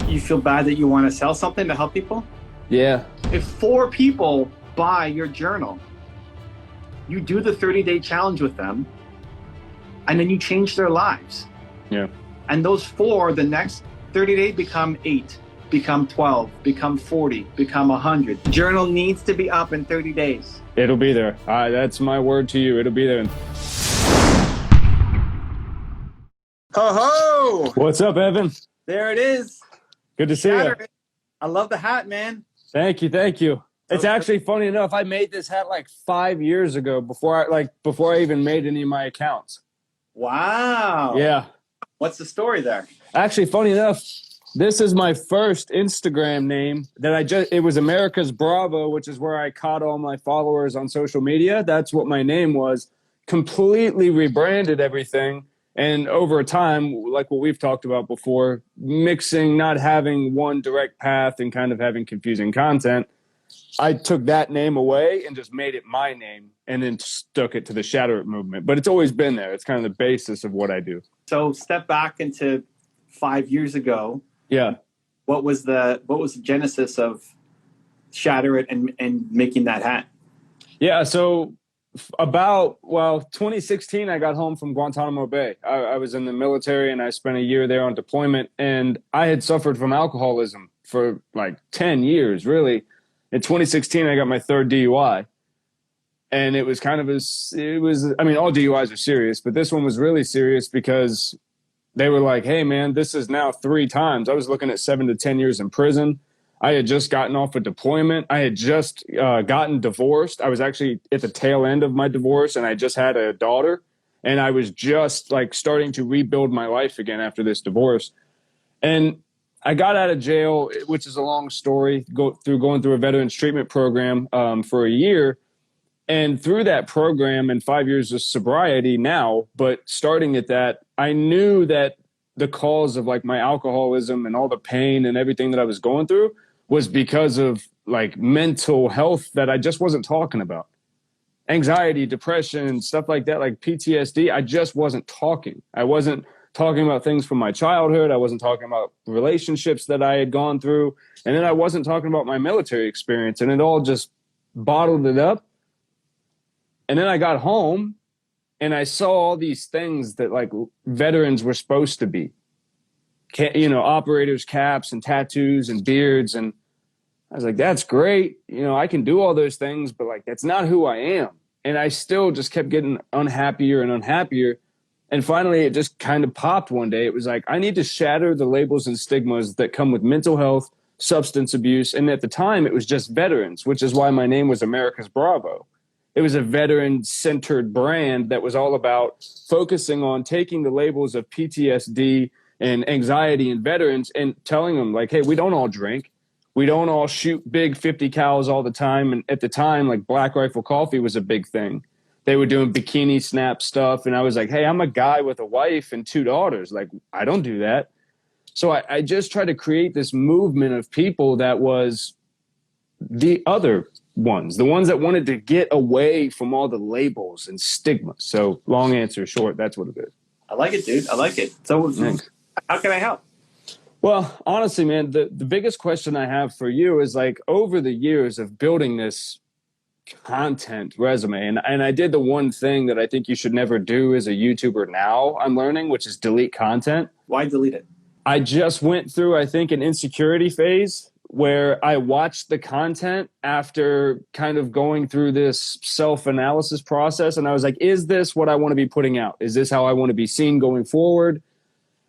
You feel bad that you want to sell something to help people? Yeah. If 4 people buy your journal, you do the 30-day challenge with them, and then you change their lives. Yeah. And those 4, the next 30 days become 8, become 12, become 40, become 100. Journal needs to be up in 30 days. It'll be there. That's my word to you. It'll be there. Ho ho! What's up, Evan? There it is. Good to see you. I love the hat, man. Thank you. Thank you. It's actually funny enough. I made this hat like 5 years ago before I even made any of my accounts. Wow. Yeah. What's the story there? Actually, funny enough, this is my first Instagram name that it was America's Bravo, which is where I caught all my followers on social media. That's what my name was. Completely rebranded everything. And over time, like what we've talked about before, mixing, not having one direct path and kind of having confusing content, I took that name away and just made it my name and then stuck it to the Shatter It movement. But it's always been there. It's kind of the basis of what I do. So step back into 5 years ago. Yeah. What was the genesis of Shatter It and making that hat? Yeah. So 2016, I got home from Guantanamo Bay. I was in the military and I spent a year there on deployment, and I had suffered from alcoholism for like 10 years, really. In 2016, I got my 3rd DUI, and it was I mean, all DUIs are serious, but this one was really serious because they were like, hey man, this is now 3 times. I was looking at 7 to 10 years in prison. I had just gotten off a deployment. I had just gotten divorced. I was actually at the tail end of my divorce, and I just had a daughter. And I was just like starting to rebuild my life again after this divorce. And I got out of jail, which is a long story, going through a veterans treatment program for a year. And through that program and 5 years of sobriety now, but starting at that, I knew that the cause of like my alcoholism and all the pain and everything that I was going through was because of like mental health that I just wasn't talking about. Anxiety, depression, stuff like that, like PTSD, I just wasn't talking. I wasn't talking about things from my childhood. I wasn't talking about relationships that I had gone through. And then I wasn't talking about my military experience, and it all just bottled it up. And then I got home and I saw all these things that like veterans were supposed to be, operators, caps and tattoos and beards. And I was like, that's great. I can do all those things, but like, that's not who I am. And I still just kept getting unhappier and unhappier. And finally, it just kind of popped one day. It was like, I need to shatter the labels and stigmas that come with mental health, substance abuse. And at the time, it was just veterans, which is why my name was America's Bravo. It was a veteran-centered brand that was all about focusing on taking the labels of PTSD and anxiety in veterans and telling them, like, hey, we don't all drink. We don't all shoot big 50 cals all the time. And at the time, like, Black Rifle Coffee was a big thing. They were doing bikini snap stuff. And I was like, hey, I'm a guy with a wife and 2 daughters. Like, I don't do that. So I just tried to create this movement of people that was the other ones, the ones that wanted to get away from all the labels and stigma. So long answer short, that's what it is. I like it, dude. I like it. So Thanks. How can I help? Well, honestly, man, the biggest question I have for you is like over the years of building this content resume, and I did the one thing that I think you should never do as a YouTuber now, I'm learning, which is delete content. Why delete it? I just went through, I think, an insecurity phase where I watched the content after kind of going through this self-analysis process. And I was like, is this what I want to be putting out? Is this how I want to be seen going forward?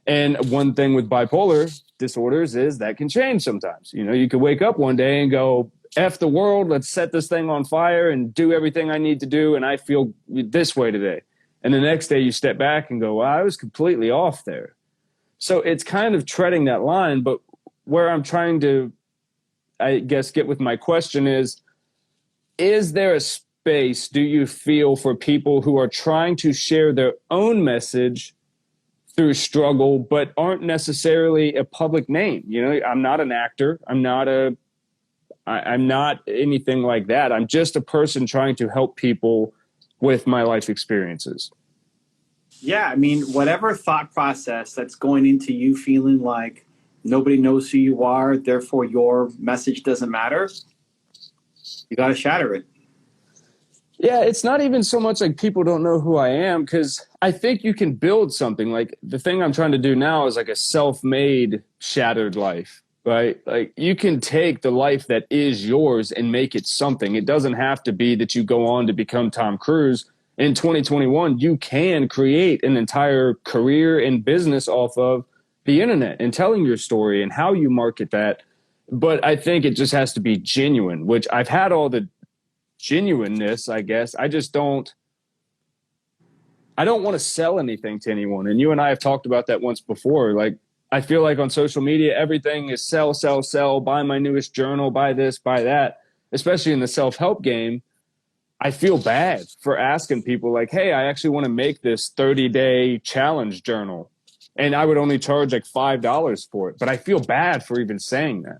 And one thing with bipolar disorders is that can change sometimes. You could wake up one day and go, F the world, let's set this thing on fire and do everything I need to do. And I feel this way today. And the next day you step back and go, well, I was completely off there. So it's kind of treading that line. But where I'm trying to, I guess, get with my question is there a space, do you feel, for people who are trying to share their own message through struggle, but aren't necessarily a public name? I'm not an actor. I'm not anything like that. I'm just a person trying to help people with my life experiences. Yeah, I mean, whatever thought process that's going into you feeling like nobody knows who you are, therefore your message doesn't matter, you got to shatter it. Yeah, it's not even so much like people don't know who I am, because I think you can build something. Like the thing I'm trying to do now is like a self-made shattered life, right? Like you can take the life that is yours and make it something. It doesn't have to be that you go on to become Tom Cruise. In 2021, you can create an entire career and business off of the internet and telling your story and how you market that. But I think it just has to be genuine, which I've had all the genuineness, I guess. I don't want to sell anything to anyone. And you and I have talked about that once before. Like, I feel like on social media, everything is sell, sell, sell, buy my newest journal, buy this, buy that, especially in the self-help game. I feel bad for asking people like, hey, I actually want to make this 30-day challenge journal. And I would only charge like $5 for it. But I feel bad for even saying that.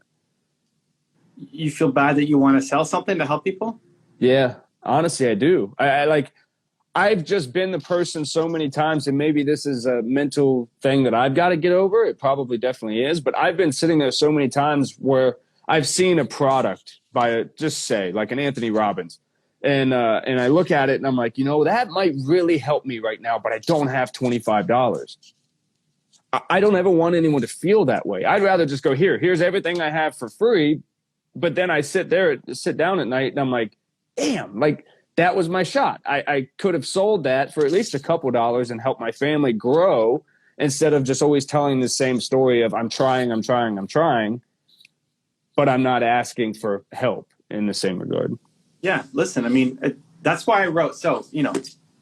You feel bad that you want to sell something to help people? Yeah, honestly, I do. I've just been the person so many times, and maybe this is a mental thing that I've got to get over. It probably definitely is, but I've been sitting there so many times where I've seen a product by just say like an Anthony Robbins, and I look at it and I'm like, you know, that might really help me right now, but I don't have $25. I don't ever want anyone to feel that way. I'd rather just go here's everything I have for free, but then I sit down at night and I'm like, damn, like that was my shot. I could have sold that for at least a couple dollars and helped my family grow instead of just always telling the same story of I'm trying, but I'm not asking for help in the same regard. Yeah, listen, I mean, that's why I wrote. So,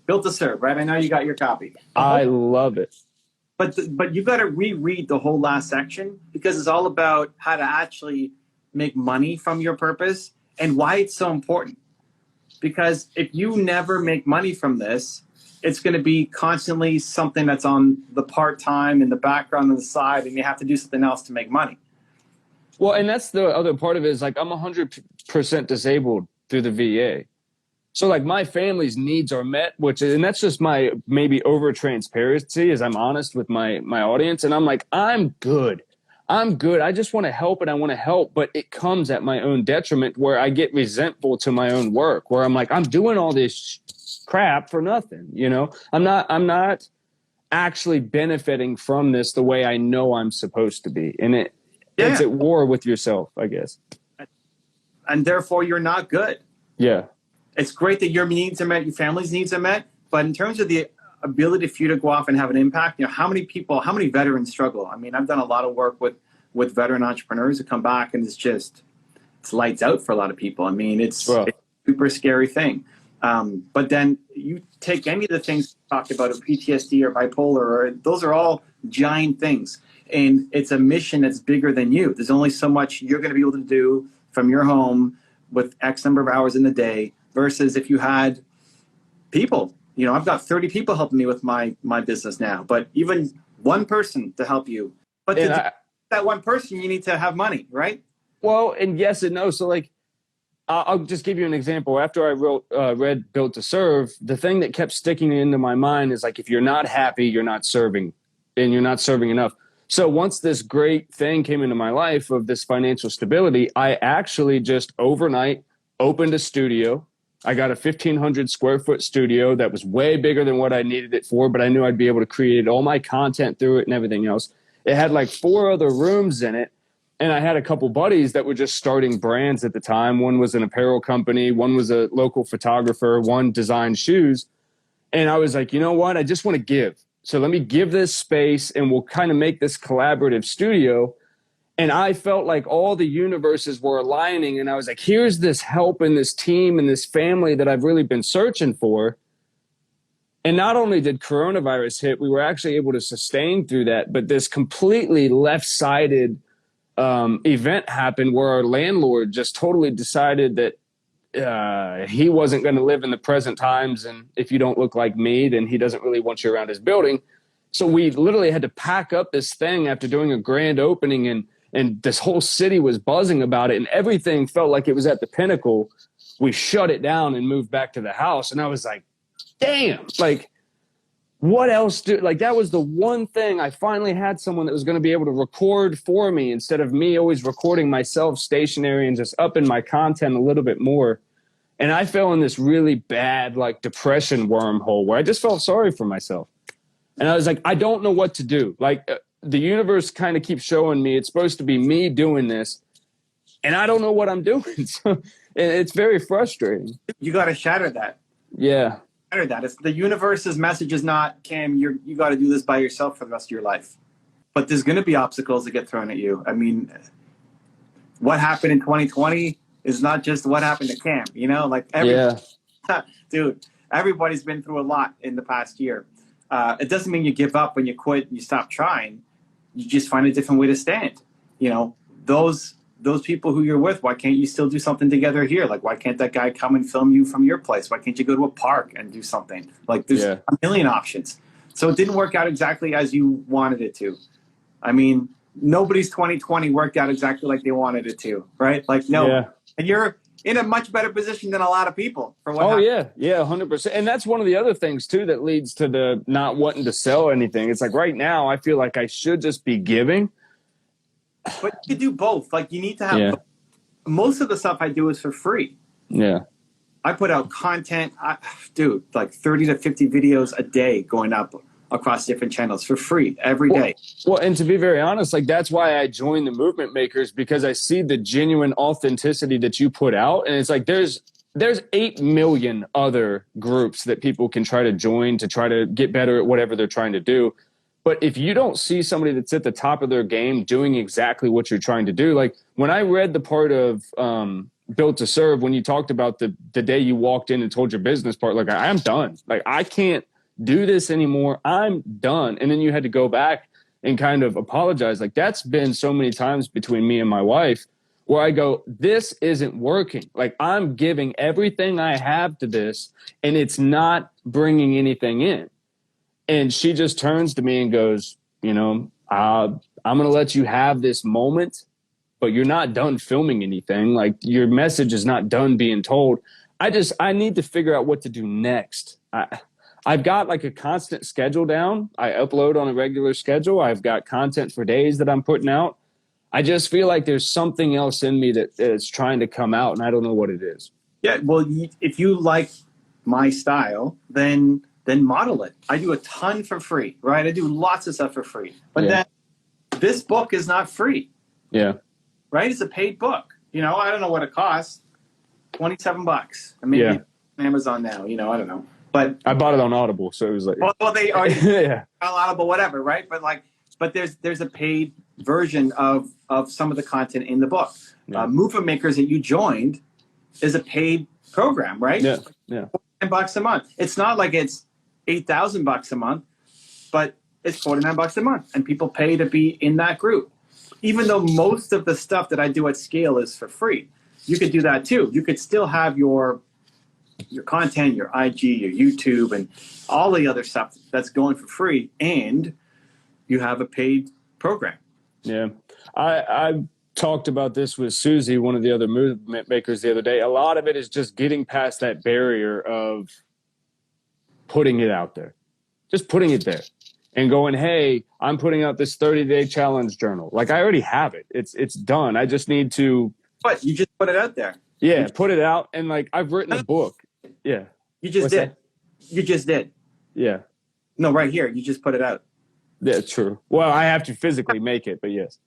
Built to Serve, right? I know you got your copy. I love it. But you got to reread the whole last section because it's all about how to actually make money from your purpose and why it's so important. Because if you never make money from this, it's going to be constantly something that's on the part-time in the background on the side, and you have to do something else to make money. Well, and that's the other part of it is like I'm 100% disabled through the VA. So like my family's needs are met, and that's just my maybe over transparency as I'm honest with my audience. And I'm like, I'm good. I just want to help and I want to help, but it comes at my own detriment where I get resentful to my own work, where I'm like, I'm doing all this crap for nothing. I'm not actually benefiting from this the way I know I'm supposed to be. And it's at war with yourself, I guess. And therefore you're not good. Yeah. It's great that your needs are met, your family's needs are met, but in terms of the ability for you to go off and have an impact, how many veterans struggle? I mean, I've done a lot of work with veteran entrepreneurs who come back and it's lights out for a lot of people. I mean, it's a super scary thing. But then you take any of the things we talked about, PTSD or bipolar, those are all giant things. And it's a mission that's bigger than you. There's only so much you're going to be able to do from your home with X number of hours in the day versus if you had people. I've got 30 people helping me with my business now, but even one person to help you. But that one person, you need to have money, right? Well, and yes and no. So like, I'll just give you an example. After I read Built to Serve, the thing that kept sticking into my mind is like, if you're not happy, you're not serving and you're not serving enough. So once this great thing came into my life of this financial stability, I actually just overnight opened a studio. I got a 1,500 square foot studio that was way bigger than what I needed it for, but I knew I'd be able to create all my content through it and everything else. It had like 4 other rooms in it. And I had a couple buddies that were just starting brands at the time. One was an apparel company. One was a local photographer. One designed shoes. And I was like, you know what? I just want to give. So let me give this space and we'll kind of make this collaborative studio. And I felt like all the universes were aligning. And I was like, here's this help and this team and this family that I've really been searching for. And not only did coronavirus hit, we were actually able to sustain through that. But this completely left-sided event happened where our landlord just totally decided that he wasn't going to live in the present times. And if you don't look like me, then he doesn't really want you around his building. So we literally had to pack up this thing after doing a grand opening and this whole city was buzzing about it and everything felt like it was at the pinnacle. We shut it down and moved back to the house. And I was like, damn, like what else do, like, that was the one thing. I finally had someone that was going to be able to record for me instead of me always recording myself stationary and just upping my content a little bit more. And I fell in this really bad, like, depression wormhole where I just felt sorry for myself. And I was like, I don't know what to do. Like, the universe kind of keeps showing me it's supposed to be me doing this, and I don't know what I'm doing. So it's very frustrating. You got to shatter that. Yeah. Shatter that. It's the universe's message is not, Cam, you got to do this by yourself for the rest of your life. But there's going to be obstacles that get thrown at you. I mean, what happened in 2020 is not just what happened to Cam, you know, like dude, everybody's been through a lot in the past year. It doesn't mean you give up when you quit and you stop trying. You just find a different way to stand. You know, those people who you're with, why can't you still do something together here? Like, why can't that guy come and film you from your place? Why can't you go to a park and do something? Like, there's a million options. So it didn't work out exactly as you wanted it to. I mean, nobody's 2020 worked out exactly like they wanted it to, right? Like, no. Yeah. And you're in a much better position than a lot of people for what happened. Yeah, 100%. And that's one of the other things too that leads to the not wanting to sell anything. It's like right now I feel like I should just be giving. But you do both. Like, you need to have most of the stuff I do is for free. Yeah. I put out content, dude, like 30 to 50 videos a day going up across different channels for free every day. Well, and to be very honest, like, that's why I joined the Movement Makers, because I see the genuine authenticity that you put out. And it's like, there's 8 million other groups that people can try to join to try to get better at whatever they're trying to do. But if you don't see somebody that's at the top of their game doing exactly what you're trying to do, like when I read the part of Built to Serve, when you talked about the day you walked in and told your business part, like, I'm done. Like, I can't do this anymore. I'm done. And then you had to go back and kind of apologize. Like, that's been so many times between me and my wife where I go, this isn't working. Like, I'm giving everything I have to this and it's not bringing anything in. And she just turns to me and goes, you know, I'm going to let you have this moment, but you're not done filming anything. Like, your message is not done being told. I need to figure out what to do next. I've got like a constant schedule down. I upload on a regular schedule. I've got content for days that I'm putting out. I just feel like there's something else in me that is trying to come out, and I don't know what it is. Yeah, well, if you like my style, then model it. I do a ton for free, right? I do lots of stuff for free. But then this book is not free. Yeah. Right? It's a paid book. You know, I don't know what it costs. $27. I mean, on Amazon now, you know, I don't know. But I bought it on Audible, so it was like, well, they already on Audible, whatever, right? But there's a paid version of some of the content in the book. Movement Makers that you joined is a paid program, right? Yeah. $49 a month. It's not like it's $8,000 a month, but it's $49 a month, and people pay to be in that group. Even though most of the stuff that I do at scale is for free, you could do that too. You could still have your content, your IG, your YouTube, and all the other stuff that's going for free, and you have a paid program. Yeah. I talked about this with Susie, one of the other Movement Makers, the other day. A lot of it is just getting past that barrier of putting it out there, just putting it there and going, hey, I'm putting out this 30-day challenge journal. Like, I already have it. It's done. I just need to. But you just put it out there. Yeah, put it out. And like, I've written a book. Yeah. You just did. That? You just did. Yeah. No, right here. You just put it out. Yeah, true. Well, I have to physically make it, but yes.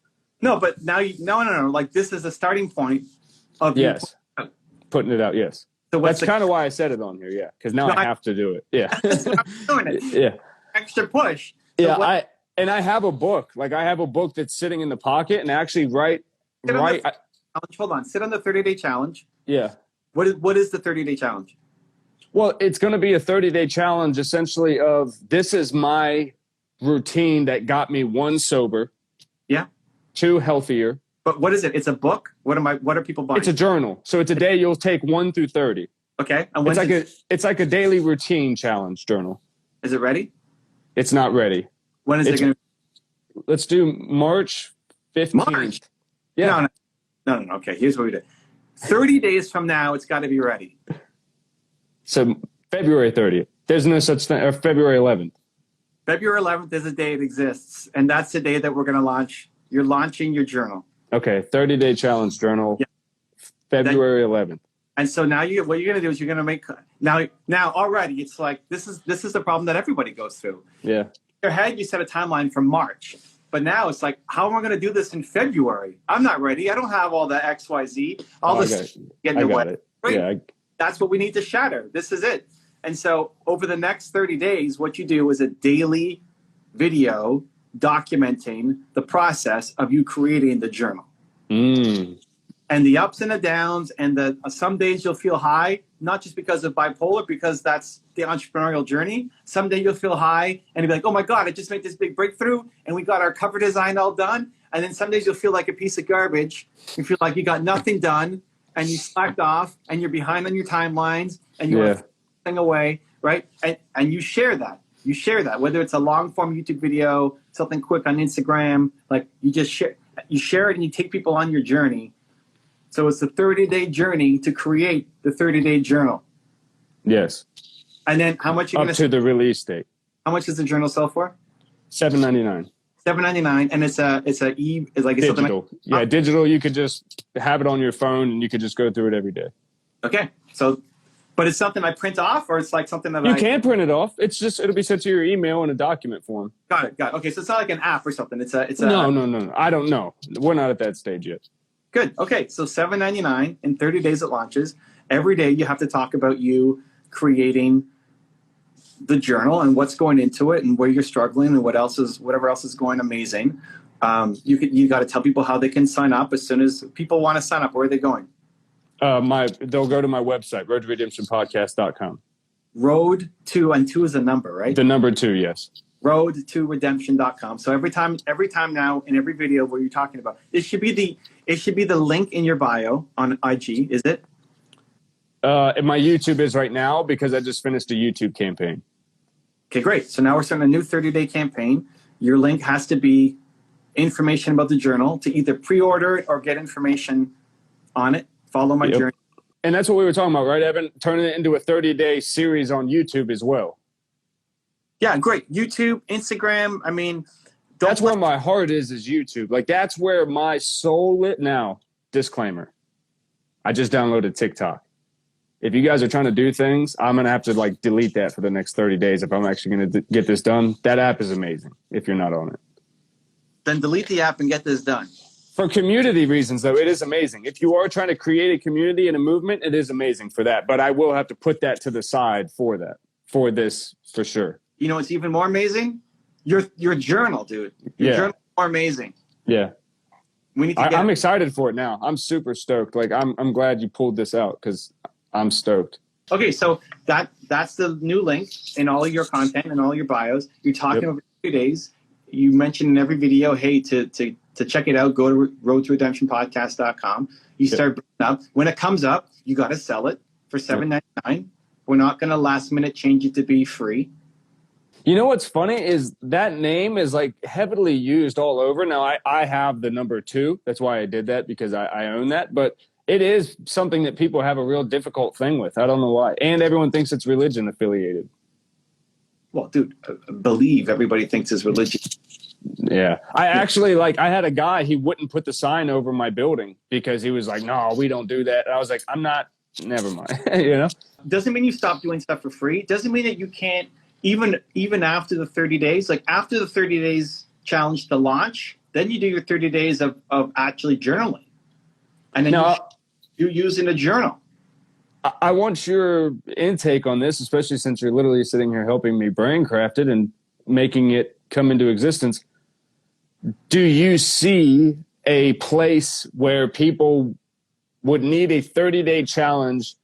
No, but now no. Like, this is a starting point of putting it out. Yes. So that's kind of why I said it on here. Yeah, because now I have to do it. Yeah. That's what I'm doing it. Yeah. Extra push. So yeah, I have a book. Like, I have a book that's sitting in the pocket, and actually hold on. Sit on the 30-day challenge. Yeah. What is the 30-day challenge? Well, it's going to be a 30-day challenge, essentially, of this is my routine that got me 1, sober. Yeah. 2, healthier. But what is it? It's a book? What are people buying? It's a journal. So it's a day you'll take 1 through 30. Okay. And it's like a daily routine challenge journal. Is it ready? It's not ready. When is it going to be? Let's do March 15th. March? Yeah. No. Okay, here's what we do. 30 days from now, it's got to be ready. So February 30th. There's no such thing. Or February 11th. February 11th is the day it exists, and that's the day that we're going to launch. You're launching your journal. Okay, 30-day challenge journal, Yeah. February 11th. And so now what you're going to do is you're going to make now already it's like this is the problem that everybody goes through. Yeah. In your head, you set a timeline for March, but now it's like, how am I going to do this in February? I'm not ready. I don't have all the XYZ, all this getting in the way. Right? Yeah. That's what we need to shatter. This is it. And so over the next 30 days, what you do is a daily video documenting the process of you creating the journal. And the ups and the downs, and some days you'll feel high, not just because of bipolar, because that's the entrepreneurial journey. Someday you'll feel high and you'll be like, oh my God, I just made this big breakthrough and we got our cover design all done. And then some days you'll feel like a piece of garbage. You feel like you got nothing done and you slacked off and you're behind on your timelines and you're thing away, right? And you share that. You share that, whether it's a long form YouTube video, something quick on Instagram, like you share it and you take people on your journey. So it's the 30-day journey to create the 30-day journal. Yes. And then how much you're going to the release date. How much does the journal sell for? $7.99. $7.99, and it's like digital. Digital. You could just have it on your phone, and you could just go through it every day. Okay, so, but it's something I print off, or it's like something that you can print it off. It'll be sent to your email in a document form. Got it. Okay, so it's not like an app or something. It's a. No. I don't know. We're not at that stage yet. Good. Okay, so $7.99 in 30 days it launches. Every day you have to talk about you creating the journal and what's going into it and where you're struggling and whatever else is going amazing. You got to tell people how they can sign up as soon as people want to sign up. Where are they going? They'll go to my website, roadtoredemptionpodcast.com. Road to, and 2 is a number, right? The number 2, yes. roadtoredemption.com. So every time now in every video where you're talking about, it should be the link in your bio on IG, is it? My YouTube is right now because I just finished a YouTube campaign. Okay, great. So now we're starting a new 30-day campaign. Your link has to be information about the journal to either pre-order it or get information on it. Follow my journey. And that's what we were talking about, right, Evan? Turning it into a 30-day series on YouTube as well. Yeah, great. YouTube, Instagram. I mean, that's where my heart is YouTube. Like, that's where my soul lit. Now, disclaimer. I just downloaded TikTok. If you guys are trying to do things, I'm going to have to delete that for the next 30 days if I'm actually going to get this done. That app is amazing if you're not on it. Then delete the app and get this done. For community reasons, though, it is amazing. If you are trying to create a community and a movement, it is amazing for that. But I will have to put that to the side for this, for sure. You know, it's even more amazing. Your journal, dude. Your journal is more amazing. Yeah. We need to I'm excited for it now. I'm super stoked. Like, I'm glad you pulled this out because I'm stoked. Okay, so that's the new link in all of your content and all your bios. You're talking over 3 days. You mentioned in every video, hey, to check it out, go to roadtoredemptionpodcast.com. You start bringing it up. When it comes up, you got to sell it for $7.99. We're not going to last minute change it to be free. You know what's funny is that name is heavily used all over. Now, I have the number 2. That's why I did that, because I own that. But it is something that people have a real difficult thing with. I don't know why. And everyone thinks it's religion affiliated. Well, dude, believe everybody thinks it's religion. Yeah. I actually, I had a guy, he wouldn't put the sign over my building because he was like, no, we don't do that. And I was like, I'm not, never mind. Doesn't mean you stop doing stuff for free. Doesn't mean that you can't, even after the 30 days, after the 30 days challenge to launch, then you do your 30 days of actually journaling. And then you're using a journal. I want your intake on this, especially since you're literally sitting here helping me brain craft it and making it come into existence. Do you see a place where people would need a 30-day challenge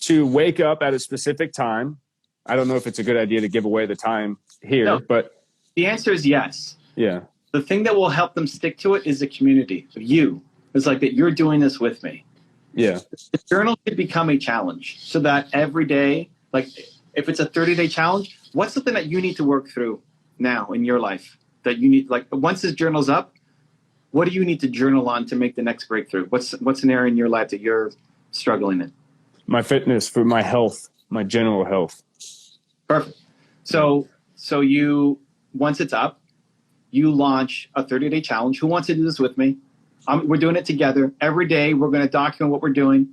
to wake up at a specific time? I don't know if it's a good idea to give away the time here, but the answer is yes. Yeah. The thing that will help them stick to it is the community. You. It's like that you're doing this with me. Yeah. The journal could become a challenge so that every day, if it's a 30-day challenge, what's something that you need to work through now in your life that you need, once this journal's up, what do you need to journal on to make the next breakthrough? What's an area in your life that you're struggling in? My fitness, for my health, my general health. Perfect. So So once it's up, you launch a 30-day challenge. Who wants to do this with me? We're doing it together. Every day, we're going to document what we're doing.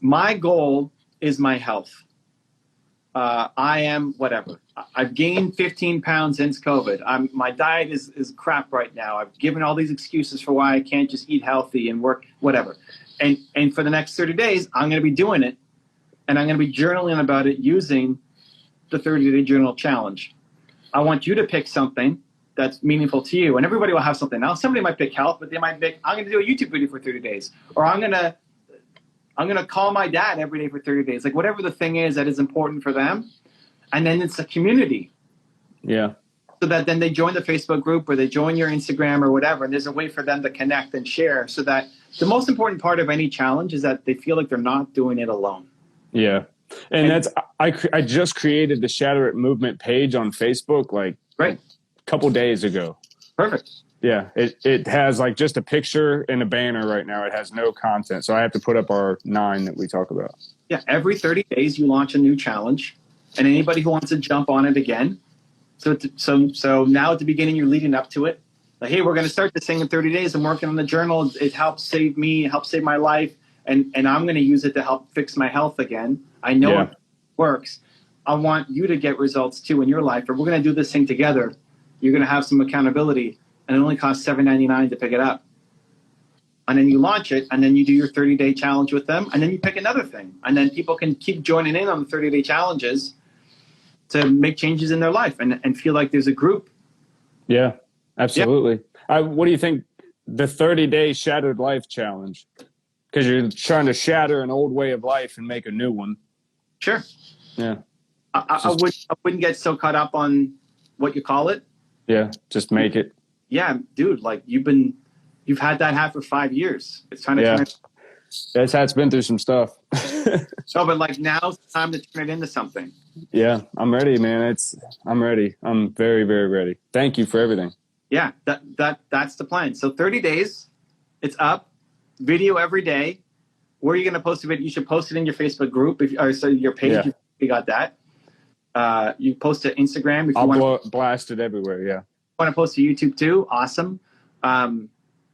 My goal is my health. I am whatever. I've gained 15 pounds since COVID. My diet is crap right now. I've given all these excuses for why I can't just eat healthy and work, whatever. And for the next 30 days, I'm going to be doing it. And I'm going to be journaling about it using the 30-day journal challenge. I want you to pick something that's meaningful to you. And everybody will have something. Now, somebody might pick health, but they might pick, I'm going to do a YouTube video for 30 days. Or I'm going to call my dad every day for 30 days. Like whatever the thing is that is important for them. And then it's a community. Yeah. So that then they join the Facebook group or they join your Instagram or whatever. And there's a way for them to connect and share, so that the most important part of any challenge is that they feel like they're not doing it alone. Yeah. And I just created the Shatter It movement page on Facebook like Right. a couple days ago. Perfect. Yeah. It has like just a picture and a banner right now. It has no content. So I have to put up our 9 that we talk about. Yeah. Every 30 days you launch a new challenge, and anybody who wants to jump on it again. So now at the beginning, you're leading up to it. Like, hey, we're going to start this thing in 30 days. I'm working on the journal. It helps save me, it helps save my life. And I'm going to use it to help fix my health again. I know it works. I want you to get results too in your life. Or we're going to do this thing together. You're going to have some accountability, and it only costs $7.99 to pick it up. And then you launch it, and then you do your 30-day challenge with them, and then you pick another thing. And then people can keep joining in on the 30-day challenges to make changes in their life and feel like there's a group. Yeah, absolutely. Yeah. What do you think the 30-day Shattered Life Challenge? Because you're trying to shatter an old way of life and make a new one. Sure. Yeah. I wouldn't get so caught up on what you call it. Yeah, just make it. Yeah, dude, like you've had that hat for 5 years. It's time to turn it. That hat's been through some stuff. No, but like now's the time to turn it into something. Yeah, I'm ready, man. I'm ready. I'm very, very ready. Thank you for everything. Yeah, that's the plan. So 30 days, it's up, video every day. Where are you going to post it? You should post it in your Facebook group, your page. Yeah. If you got that. You post it Instagram. If I'll blast it everywhere. Yeah. Want to post to YouTube too? Awesome. And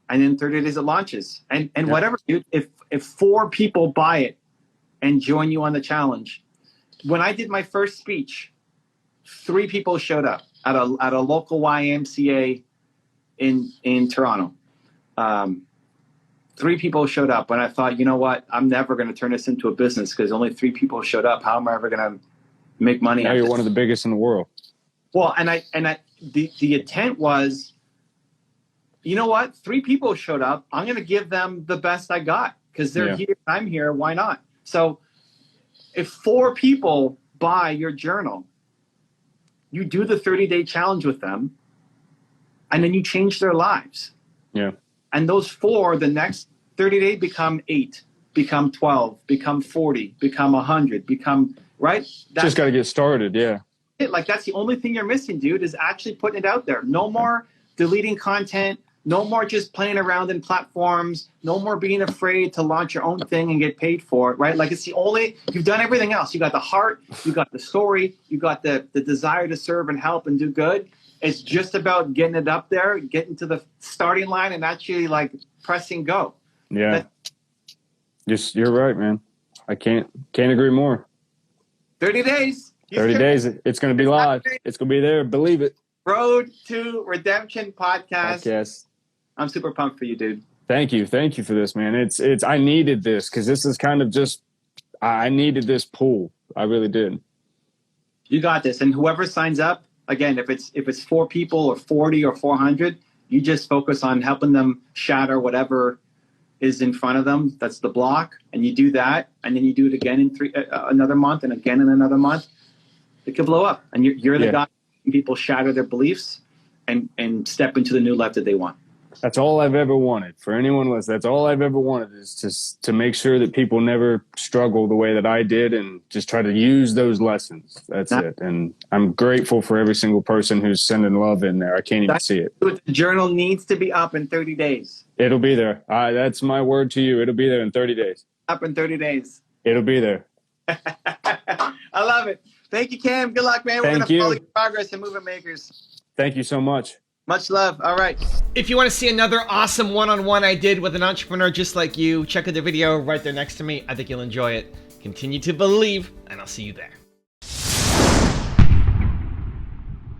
then 30 days it launches. And whatever, dude, if 4 people buy it and join you on the challenge. When I did my first speech, 3 people showed up at a local YMCA in Toronto. 3 people showed up, and I thought, you know what? I'm never going to turn this into a business because only 3 people showed up. How am I ever going to make money? Now you're one of the biggest in the world. Well, the intent was, you know what? 3 people showed up. I'm going to give them the best I got because they're here. I'm here. Why not? So if 4 people buy your journal, you do the 30-day challenge with them, and then you change their lives. Yeah. And those 4, the next 30 days become 8, become 12, become 40, become 100, become, right? Just got to get started. Yeah. Like that's the only thing you're missing, dude, is actually putting it out there. No more deleting content. No more just playing around in platforms. No more being afraid to launch your own thing and get paid for it, right? Like it's you've done everything else. You got the heart, you got the story, you got the desire to serve and help and do good. It's just about getting it up there, getting to the starting line and actually like pressing go. Yeah. You're right, man. I can't agree more. 30 days. 30 days. It's going to be live. It's going to be there. Believe it. Road to Redemption podcast. I'm super pumped for you, dude. Thank you for this, man. I needed this because this is kind of just, I needed this pull. I really did. You got this. And whoever signs up, again, if it's 4 people or 40 or 400, you just focus on helping them shatter whatever is in front of them. That's the block. And you do that. And then you do it again in another month and again in another month. It could blow up. And you're the guy when people shatter their beliefs and step into the new life that they want. That's all I've ever wanted. For anyone listening, that's all I've ever wanted is just to make sure that people never struggle the way that I did and just try to use those lessons. That's it. And I'm grateful for every single person who's sending love in there. I can't even see it. The journal needs to be up in 30 days. It'll be there. That's my word to you. It'll be there in 30 days. Up in 30 days. It'll be there. I love it. Thank you, Cam. Good luck, man. We're Thank going to follow you. your progress and Movement Makers. Thank you so much. Much love. All right. If you want to see another awesome one-on-one I did with an entrepreneur just like you, check out the video right there next to me. I think you'll enjoy it. Continue to believe, and I'll see you there.